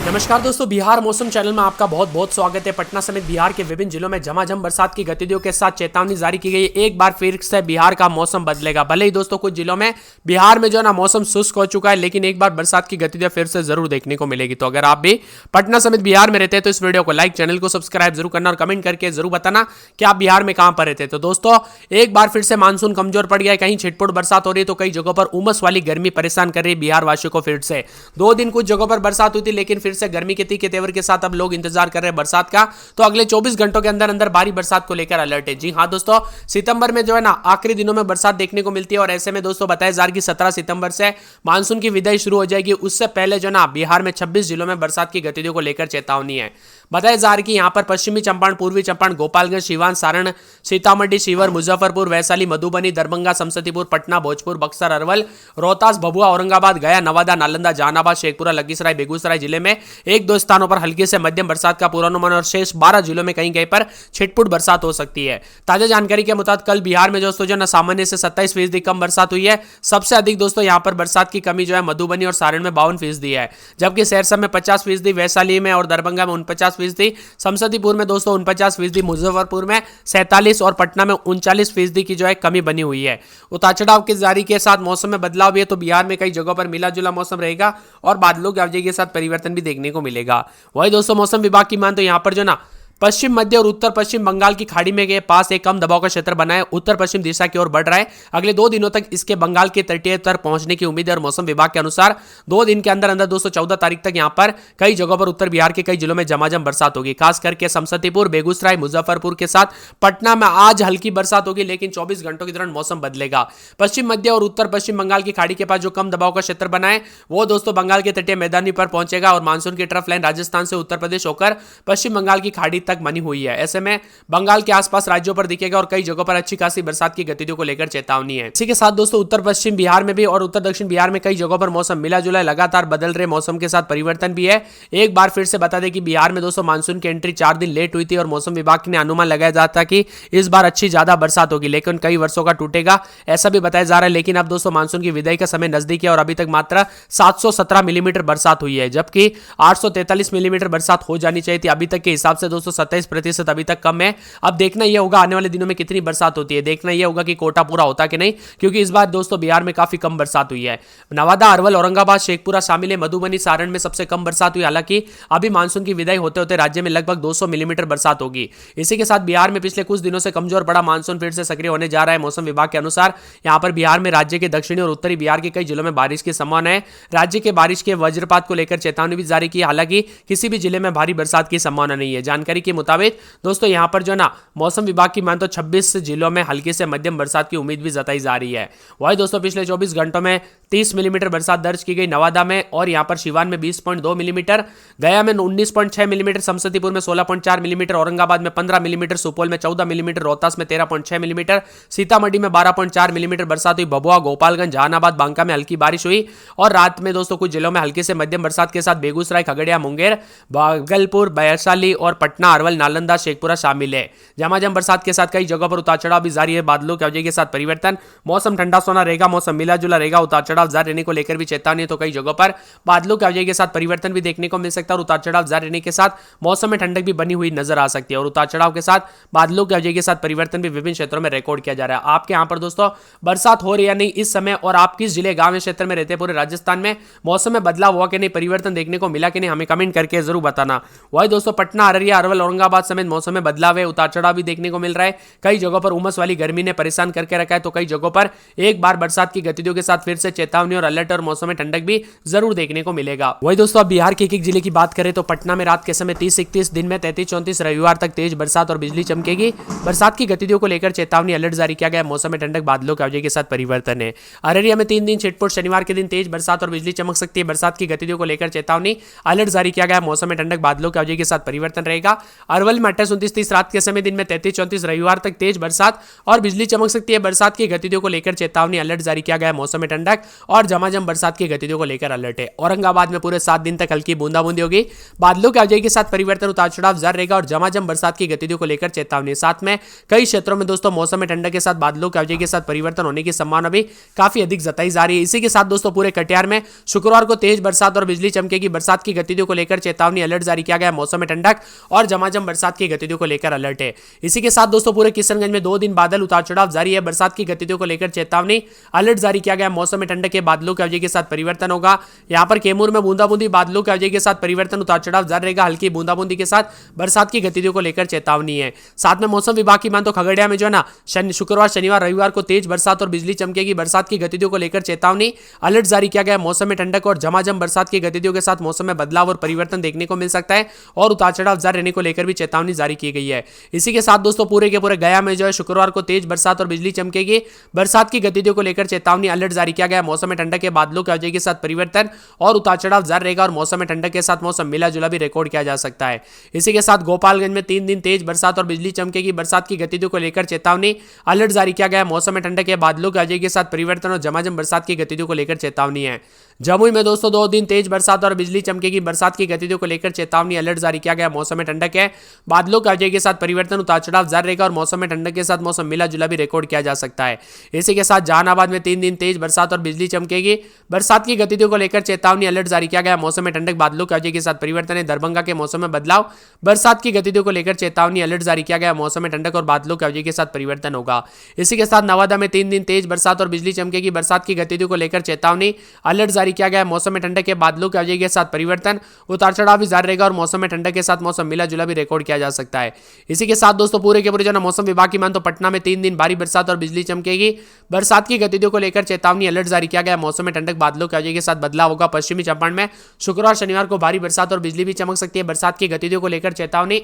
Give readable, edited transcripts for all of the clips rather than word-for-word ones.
नमस्कार दोस्तों, बिहार मौसम चैनल में आपका बहुत बहुत स्वागत है। पटना समेत बिहार के विभिन्न जिलों में झमाझम बरसात की गतिविधियों के साथ चेतावनी जारी की गई है। एक बार फिर से बिहार का मौसम बदलेगा। भले ही दोस्तों कुछ जिलों में बिहार में जो है ना मौसम शुष्क हो चुका है, लेकिन एक बार बरसात की गतिविधियां फिर से जरूर देखने को मिलेगी। तो अगर आप भी पटना समेत बिहार में रहते हैं तो इस वीडियो को लाइक, चैनल को सब्सक्राइब जरूर करना और कमेंट करके जरूर बताना कि आप बिहार में कहां पर रहते हैं। तो दोस्तों एक बार फिर से मानसून कमजोर पड़ गया है। कहीं छिटपुट बरसात हो रही है तो कई जगहों पर उमस वाली गर्मी परेशान कर रही है बिहार वासियों को। फिर से 2 दिन कुछ जगहों पर बरसात हुई थी, लेकिन फिर से गर्मी के तीखे तेवर के साथ अब लोग इंतजार कर रहे हैं बरसात का। तो अगले 24 घंटों के अंदर अंदर भारी बरसात को लेकर अलर्ट है। जी हां दोस्तों, सितंबर में जो है ना आखिरी दिनों में बरसात देखने को मिलती है और ऐसे में दोस्तों बताया जा रहा है कि 17 सितंबर से मानसून की विदाई शुरू हो जाएगी। उससे पहले जो ना बिहार में 26 जिलों में बरसात की गतिविधियों को लेकर चेतावनी है। बताया जा रहा है कि यहां पर पश्चिमी चंपारण, पूर्वी चंपारण, गोपालगंज, सीवान, सारण, सीतामढ़ी, शिवहर, मुजफ्फरपुर, वैशाली, मधुबनी, दरभंगा, समस्तीपुर, पटना, भोजपुर, बक्सर, अरवल, रोहतास, भभुआ, औरंगाबाद, गया, नवादा, नालंदा, जहानाबाद, शेखपुरा, लखीसराय, बेगूसराय जिले में 1-2 स्थानों पर हल्की से मध्यम बरसात का पूर्वानुमान और शेष 12 जिलों में कहीं कहीं पर छिटपुट बरसात हो सकती है। ताजा जानकारी के मुताबिक कल बिहार में दोस्तों जो ना सामान्य से 27% कम बरसात हुई है। सबसे अधिक दोस्तों यहां पर बरसात की कमी जो है मधुबनी और सारण में 52% है, जबकि सहरसा में 50%, वैशाली में और दरभंगा में 49%, समस्तीपुर में दोस्तों 49%, मुजफ्फरपुर में 47% और पटना में 39% की जो है कमी बनी हुई है। उतार चढ़ाव के जारी के साथ मौसम में बदलाव भी है, तो बिहार में कई जगहों पर मिला जुला मौसम रहेगा और बादलों की आवाजाही के साथ परिवर्तन भी देखने को मिलेगा। वही दोस्तों मौसम विभाग की मान तो यहां पर जो ना पश्चिम मध्य और उत्तर पश्चिम बंगाल की खाड़ी में के पास एक कम दबाव का क्षेत्र बना है, उत्तर पश्चिम दिशा की ओर बढ़ रहा है। अगले 2 दिनों तक इसके बंगाल के तटीय तट पहुंचने की उम्मीद है और मौसम विभाग के अनुसार 2 दिन के अंदर अंदर दोस्तों 14 तारीख तक यहां पर कई जगहों पर उत्तर बिहार के कई जिलों में झमाझम बरसात होगी। खास करके समस्तीपुर, बेगूसराय, मुजफ्फरपुर के साथ पटना में आज हल्की बरसात होगी, लेकिन 24 घंटों के दौरान मौसम बदलेगा। पश्चिम मध्य और उत्तर पश्चिम बंगाल की खाड़ी के पास जो कम दबाव का क्षेत्र बना है वो दोस्तों बंगाल के तटीय मैदानी पर पहुंचेगा और मानसून की ट्रफ लाइन राजस्थान से उत्तर प्रदेश होकर पश्चिम बंगाल की खाड़ी तक बनी हुई है। ऐसे में बंगाल के आसपास राज्यों पर दिखेगा और कई जगहों पर अच्छी खासी बरसात की गतिविधियों को लेकर चेतावनी है। इसी के साथ दोस्तों उत्तर पश्चिम बिहार में भी और उत्तर दक्षिण बिहार में कई जगहों पर मौसम मिला जुला, लगातार बदल रहे मौसम के साथ परिवर्तन भी है। एक बार फिर से बता दें कि बिहार में दोस्तों मानसून की एंट्री 4 दिन लेट हुई थी और मौसम विभाग ने अनुमान लगाया जाता कि इस बार अच्छी ज्यादा बरसात होगी, लेकिन कई वर्षों का टूटेगा ऐसा भी बताया जा रहा है। लेकिन अब दोस्तों मानसून की विदाई का समय नजदीक है और अभी तक मात्र 717 मिलीमीटर बरसात हुई है, जबकि 843 मिलीमीटर बरसात हो जानी चाहिए थी। अभी तक के हिसाब से दोस्तों 27% अभी तक कम है। अब देखना यह होगा आने वाले दिनों में कितनी बरसात होती है, देखना यह होगा कि कोटा पूरा होता कि नहीं, क्योंकि इस बार दोस्तों बिहार में काफी कम बरसात हुई है। नवादा, अरवल, औरंगाबाद, शेखपुरा शामिल है। मधुबनी, सारण में सबसे कम बरसात हुई। हालांकि अभी मानसून की विदाई होते होते राज्य में लगभग 200 मिलीमीटर बरसात होगी। इसी के साथ बिहार में पिछले कुछ दिनों से कमजोर पड़ा मानसून फिर से सक्रिय होने जा रहा है। मौसम विभाग के अनुसार यहां पर बिहार में राज्य के दक्षिणी और उत्तरी बिहार के कई जिलों में बारिश की संभावना है। राज्य के बारिश के वज्रपात को लेकर चेतावनी भी जारी की, हालांकि किसी भी जिले में भारी बरसात की संभावना नहीं है। जानकारी के मुताबिक दोस्तों यहां पर जो ना मौसम विभाग की मान तो 26 जिलों में हल्की से मध्यम बरसात की उम्मीद भी जताई जा रही है। वही दोस्तों पिछले 24 घंटों में 30 मिलीमीटर बरसात दर्ज की गई नवादा में और यहां पर सिवान में 20.2 मिलीमीटर, गया में 19.6 मिलीमीटर, समस्तीपुर में 16.4 मिलीमीटर, औरंगाबाद में 15 मिलीमीटर, सुपौल में 14 मिलीमीटर, रोहतास में 13.6 मिलीमीटर, सीतामढ़ी में 12.4 मिलीमीटर बरसात हुई। भभुआ, गोपालगंज, जहानाबाद, बांका में हल्की बारिश हुई और रात में दोस्तों कुछ जिलों में हल्की से मध्यम बरसात के साथ बेगूसराय, खगड़िया, मुंगेर, भागलपुर, वैशाली और पटना, अरवल, नालंदा, शेखपुरा शामिल है। झमाझम बरसात के साथ कई जगहों पर उतार चढ़ाव भी जारी है। बादलों की आवाजाही के साथ परिवर्तन, मौसम ठंडा सोना रहेगा, मौसम मिला जुला रहेगा। उतार चढ़ाव जारी रहने को लेकर भी चेतावनी है, तो कई जगहों पर बादलों की आवाजाही के साथ परिवर्तन भी देखने को मिल सकता है और उतार चढ़ाव जारी रहने के साथ मौसम में ठंडक भी बनी हुई नजर आ सकती है और उतार चढ़ाव के साथ बादलों की आवाजाही के साथ परिवर्तन भी विभिन्न क्षेत्रों में रिकॉर्ड किया जा रहा है। आपके यहां पर दोस्तों बरसात हो रही है या नहीं इस समय, और आप किस जिले गांव क्षेत्र में रहते हैं पूरे राजस्थान में, मौसम में बदलाव हुआ कि नहीं, परिवर्तन देखने को मिला कि नहीं, हमें कमेंट करके जरूर बताना। वही दोस्तों पटना, अररिया, अरवल, औरंगाबाद समेत मौसम में बदलाव है, उतार चढ़ाव भी देखने को मिल रहा है। कई जगहों पर उमस वाली गर्मी ने परेशान करके रखा है, तो कई जगहों पर एक बार बरसात की गतिविधियों के साथ फिर से चेतावनी और अलर्ट और मौसम में ठंडक भी जरूर देखने को मिलेगा। वही दोस्तों अब बिहार के एक जिले की बात करें तो पटना में रात के समय 30-31, दिन में 33-34, रविवार तक तेज बरसात और बिजली चमकेगी। बरसात की गतिविधियों को लेकर चेतावनी अलर्ट जारी किया गया। मौसम में ठंडक, बादलों की आवाजाही के साथ परिवर्तन है। अररिया में 3 दिन छिटपुट, शनिवार के दिन तेज बरसात और बिजली चमक सकती है। बरसात की गतिविधियों को लेकर चेतावनी अलर्ट जारी किया गया। मौसम में ठंडक, बादलों की आवाजाही के साथ परिवर्तन रहेगा। अरवल में 28-29, रात के समय, दिन में 33-34, रविवार तक तेज बरसात और बिजली चमक सकती है। बरसात की गतिविधियों को लेकर चेतावनी अलर्ट जारी किया गया। मौसम में ठंडक, और झमाझम बरसात की गतिविधियों को लेकर अलर्ट है। औरंगाबाद में पूरे 7 दिन तक हल्की बूंदाबूंदी होगी, बादलों की आवाजाही के साथ परिवर्तन, उतार चढ़ाव जारी रहेगा और झमाझम बरसात की गतिविधियों को लेकर चेतावनी। साथ में कई क्षेत्रों में दोस्तों मौसम में ठंडक के साथ बादलों की आवाजाही के साथ परिवर्तन होने की संभावना भी काफी अधिक जताई जा रही है। इसी के साथ दोस्तों पूरे कटिहार में शुक्रवार को तेज बरसात और बिजली चमकेगी। बरसात की गतिविधियों को लेकर चेतावनी, अलर्ट जारी किया गया। मौसम में ठंडक और झमाझम बरसात की गतिविधियों को लेकर अलर्ट है। इसी के साथ दोस्तों पूरे किशनगंज में 2 दिन बादल उतार चढ़ाव जारी है। बरसात की गतिविधियों को लेकर चेतावनी, अलर्ट जारी किया गया। मौसम में ठंडक के बादलों की आवाजाही के साथ परिवर्तन होगा। यहां पर कैमूर में बूंदाबूंदी, बादलों की आवाजाही के साथ परिवर्तन, उतार चढ़ाव जारी रहेगा। हल्की बूंदाबूंदी के साथ बरसात की गतिविधियों को लेकर चेतावनी है। साथ में मौसम विभाग की मान तो खगड़िया में जो है ना शुक्रवार शनिवार रविवार को तेज बरसात और बिजली चमकेगी। बरसात की गतिविधियों को लेकर चेतावनी, अलर्ट जारी किया गया। मौसम में ठंडक और झमाझम बरसात की गतिविधियों के साथ मौसम में बदलाव और परिवर्तन देखने को मिल सकता है और उतार चढ़ाव जारी रहने को लेकर भी चेतावनी जारी की गई है। इसी के साथ दोस्तों पूरे के पूरे गया में जो है शुक्रवार को तेज बरसात और बिजली चमकेगी। बरसात की गतिविधियों को लेकर चेतावनी, अलर्ट जारी किया गया। मौसम में ठंडक के बादलों की आवाजाही के साथ परिवर्तन और उतार चढ़ाव जारी रहेगा और मौसम में ठंडक के साथ मौसम मिला जुला भी रिकॉर्ड किया जा सकता है। इसी के साथ गोपालगंज में 3 दिन तेज बरसात और बिजली चमकेगी। बरसात की गतिविधियों को लेकर चेतावनी, अलर्ट जारी किया गया। मौसम में ठंडक के बादलों की आवाजाही के साथ परिवर्तन और झमाझम बरसात की गतिविधियों को लेकर चेतावनी है। जमुई में दोस्तों 2 दिन तेज बरसात और बिजली चमकेगी। बरसात की गतिविधियों को लेकर चेतावनी, अलर्ट जारी किया गया। मौसम में ठंडक है, बादलों की आवाजाही के साथ परिवर्तन, उतार चढ़ाव जारी रहेगा और मौसम में ठंडक के साथ मौसम मिला जुला भी रिकॉर्ड किया जा सकता है। इसी के साथ जहानाबाद में 3 दिन तेज बरसात और बिजली चमकेगी। बरसात की गतिविधियों को लेकर चेतावनी, अलर्ट जारी किया गया। मौसम में ठंडक, बादलों की आवाजाही के साथ परिवर्तन है। दरभंगा के मौसम में बदलाव, बरसात की गतिविधियों को लेकर चेतावनी, अलर्ट जारी किया गया। मौसम में ठंडक और बादलों की आवाजाही के साथ परिवर्तन होगा। इसी के साथ नवादा में 3 दिन तेज बरसात और बिजली चमकेगी। बरसात की गतिविधियों को लेकर चेतावनी, अलर्ट जारी किया गया। मौसम में ठंडक के बादलों की आवाजाही के साथ परिवर्तन, उतार चढ़ाव भी जारी रहेगा और मौसम में ठंडक के साथ मौसम मिला जुला भी रिकॉर्ड किया जा सकता है। इसी के साथ दोस्तों पूरे के पूरे जो मौसम विभाग की मान तो पटना में 3 दिन भारी बरसात और बिजली चमकेगी। बरसात की गतिविधियों को लेकर चेतावनी, अलर्ट जारी किया गया। मौसम में ठंडक, बादलों की आवाजाही के साथ बदलाव होगा। पश्चिमी चंपारण में शुक्रवार शनिवार को भारी बरसात और बिजली भी चमक सकती है। बरसात की गतिविधियों को लेकर चेतावनी,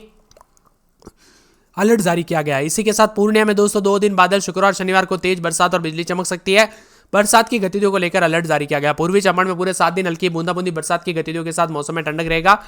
अलर्ट जारी किया गया है। इसी के साथ पूर्णिया में दोस्तों 2 दिन बादल, शुक्रवार शनिवार को तेज बरसात और बिजली चमक सकती है। बरसात की गतिविधियों को लेकर अलर्ट जारी किया गया। पूर्वी चंपारण में पूरे 7 दिन हल्की बूंदाबूंदी, बरसात की गतिविधियों के साथ मौसम में ठंडक रहेगा।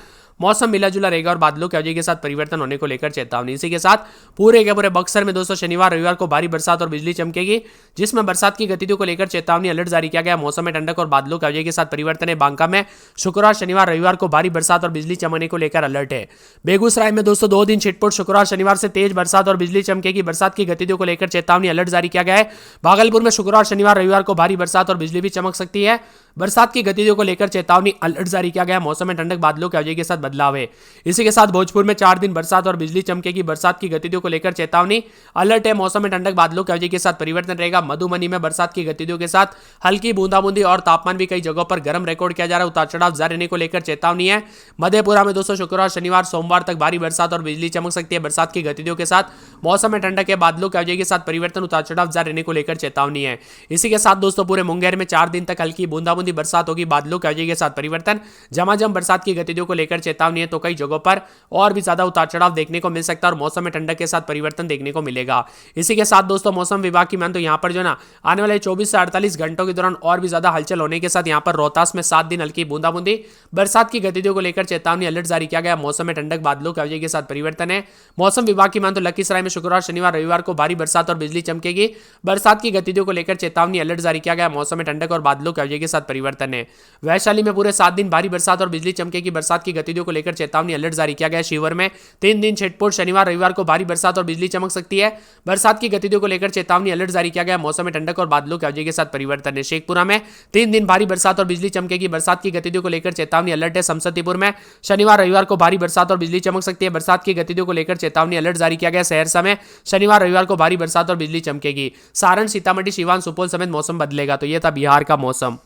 मौसम मिला जुला रहेगा और बादलों की आवाजाही के साथ परिवर्तन होने को लेकर चेतावनी। इसी के साथ पूरे के पूरे बक्सर में दोस्तों शनिवार रविवार को भारी बरसात और बिजली चमकेगी, जिसमें बरसात की गतिविधियों को लेकर चेतावनी, अलर्ट जारी किया गया। मौसम में ठंडक और बादलों की आवाजाही के साथ परिवर्तन है। बांका में शुक्रवार शनिवार रविवार को भारी बरसात और बिजली चमकने को लेकर अलर्ट है। बेगूसराय में दोस्तों 2 दिन छिटपुट, शुक्रवार शनिवार से तेज बरसात और बिजली चमकेगी। बरसात की गतिविधियों को लेकर चेतावनी, अलर्ट जारी किया गया है। भागलपुर में शुक्रवार शनिवार रविवार को भारी बरसात और बिजली भी चमक सकती है। बरसात की गतिविधियों को लेकर चेतावनी, अलर्ट जारी किया गया। मौसम में ठंडक, बादलों की आवाजाही के साथ बदलाव है। इसी के साथ भोजपुर में 4 दिन बरसात और बिजली चमकेगी। बरसात की गतिविधियों को लेकर चेतावनी, अलर्ट है। मौसम में ठंडक, बादलों की आवाजाही के साथ परिवर्तन रहेगा। मधुबनी में बरसात की गतिविधियों के साथ हल्की बूंदाबूंदी और तापमान भी कई जगहों पर गर्म रिकॉर्ड किया जा रहा है। उतार चढ़ाव जारी रहने को लेकर चेतावनी है। मधेपुरा में दोस्तों शुक्रवार शनिवार सोमवार तक भारी बरसात और बिजली चमक सकती है। बरसात की गतिविधियों के साथ मौसम में ठंडक है, बादलों की आवाजाही के साथ परिवर्तन, उतार चढ़ाव जारी रहने को लेकर चेतावनी है। इसी के साथ दोस्तों पूरे मुंगेर में 4 दिन तक हल्की बूंदाबूंदी बरसात होगी। बादलों की आवाजाही के साथ परिवर्तन, झमाझम बरसात की गतिविधियों को लेकर चेतावनी है। तो कई जगहों पर और भी ज्यादा उतार चढ़ाव देखने को मिल सकता है और मौसम में ठंडक के साथ परिवर्तन देखने को मिलेगा। इसी के साथ दोस्तों मौसम विभाग की मान तो यहाँ पर जो ना आने वाले 24 से 48 घंटों के दौरान और भी ज्यादा हलचल होने के साथ यहाँ पर रोहतास में 7 दिन हल्की बूंदाबूंदी, बरसात की गतिविधियों को लेकर चेतावनी, अलर्ट जारी किया गया। मौसम में ठंडक, बादलों की आवाजाही के साथ परिवर्तन है। मौसम विभाग की मान तो लखीसराय में शुक्रवार शनिवार रविवार को भारी बरसात और बिजली चमकेगी। बरसात की गतिविधियों को लेकर चेतावनी, अलर्ट जारी किया गया। मौसम में ठंडक और बादलों की आवाजाही के साथ परिवर्तन है। वैशाली में पूरे 7 दिन भारी बरसात और बिजली चमकेगी। बरसात की गतिविधियों को लेकर चेतावनी, अलर्ट जारी किया गया। शिवहर में 3 दिन छिटपुट, शनिवार रविवार को भारी बरसात और बिजली चमक सकती है। बरसात की गतिविधियों को लेकर चेतावनी, अलर्ट जारी किया गया। मौसम में ठंडक और बादलों की आवाजाही के साथ परिवर्तन है। शेखपुरा में 3 दिन भारी बरसात और बिजली चमकेगी। बरसात की गतिविधियों को लेकर चेतावनी, अलर्ट है। समस्तीपुर में शनिवार रविवार को भारी बरसात और बिजली चमक सकती है। बरसात की गतिविधियों को लेकर चेतावनी, अलर्ट जारी किया गया। सहरसा में शनिवार रविवार को भारी बरसात और बिजली चमकेगी। सारण, सीतामढ़ी, सिवान, सुपौल समेत मौसम बदलेगा। तो यह था बिहार का मौसम।